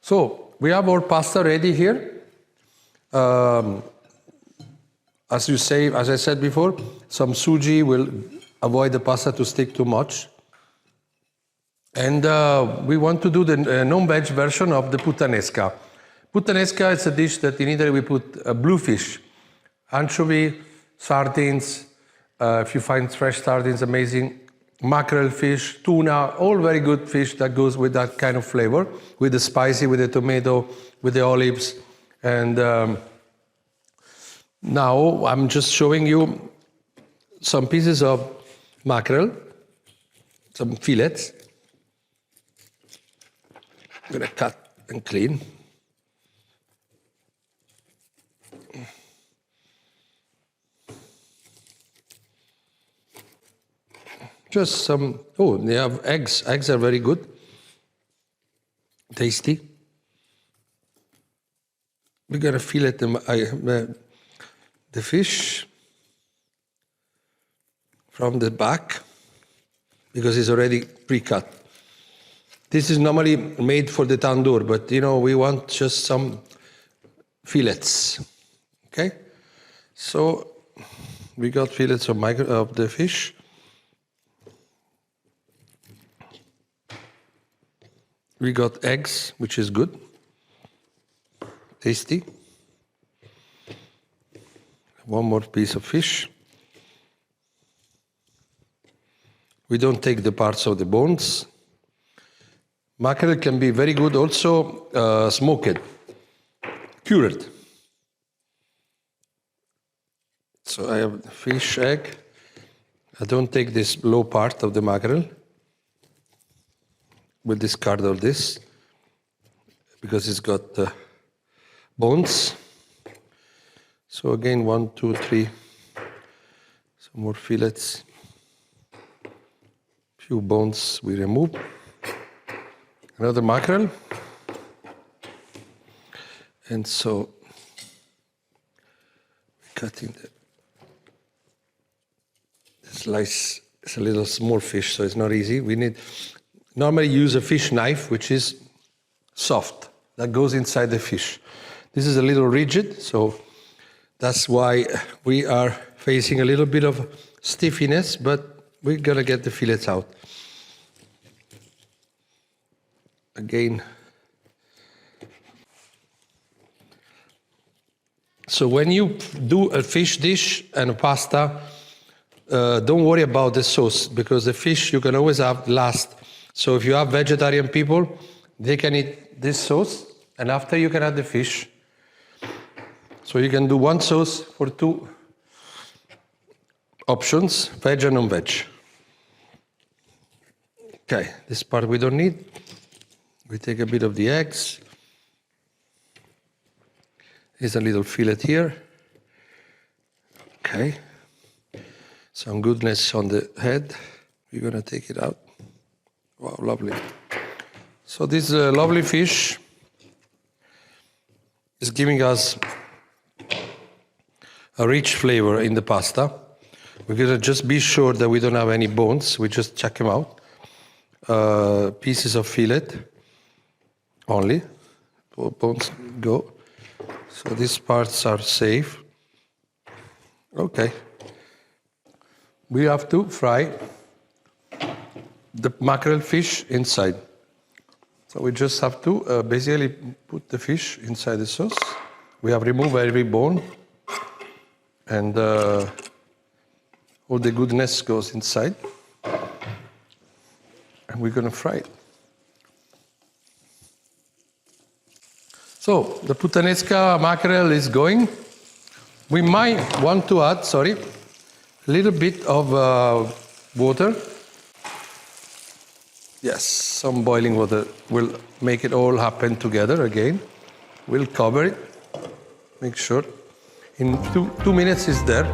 So we have our pasta ready here. As I said before, some suji will avoid the pasta to stick too much. And we want to do the non-veg version of the puttanesca. Puttanesca is a dish that in Italy we put blue fish, anchovy, sardines, if you find fresh sardines, amazing, mackerel fish, tuna, all very good fish that goes with that kind of flavor, with the spicy, with the tomato, with the olives. And now I'm just showing you some pieces of mackerel, some fillets. I'm gonna cut and clean. Just some, oh, they have eggs. Eggs are very good. Tasty. We're gonna fillet the fish from the back because it's already pre-cut. This is normally made for the tandoor, but you know, we want just some fillets, okay? So we got fillets of the fish. We got eggs, which is good, tasty. One more piece of fish. We don't take the parts of the bones. Mackerel can be very good also smoked, cured. So I have fish, egg. I don't take this low part of the mackerel. We'll discard all this because it's got bones. So again, 1, 2, 3, some more fillets. Few bones we remove. Another mackerel. And so cutting the slice. It's a little small fish, so it's not easy. We need normally use a fish knife, which is soft, that goes inside the fish. This is a little rigid, so that's why we are facing a little bit of stiffiness, but we're gonna get the fillets out. Again. So when you do a fish dish and a pasta, don't worry about the sauce, because the fish you can always have last. So if you have vegetarian people, they can eat this sauce, and after you can add the fish. So you can do one sauce for two options, veg and non-veg. Okay, this part we don't need. We take a bit of the eggs. Here's a little fillet here. Okay. Some goodness on the head. We're gonna take it out. Wow, lovely. So this lovely fish is giving us a rich flavor in the pasta. We're gonna just be sure that we don't have any bones. We just check them out. Pieces of fillet only. Bones go. So these parts are safe. Okay. We have to fry the mackerel fish inside. So we just have to basically put the fish inside the sauce. We have removed every bone, and all the goodness goes inside. And we're gonna fry it. So the puttanesca mackerel is going. We might want to add, a little bit of water. Yes, some boiling water will make it all happen together again. We'll cover it, make sure. In 2 minutes it's there.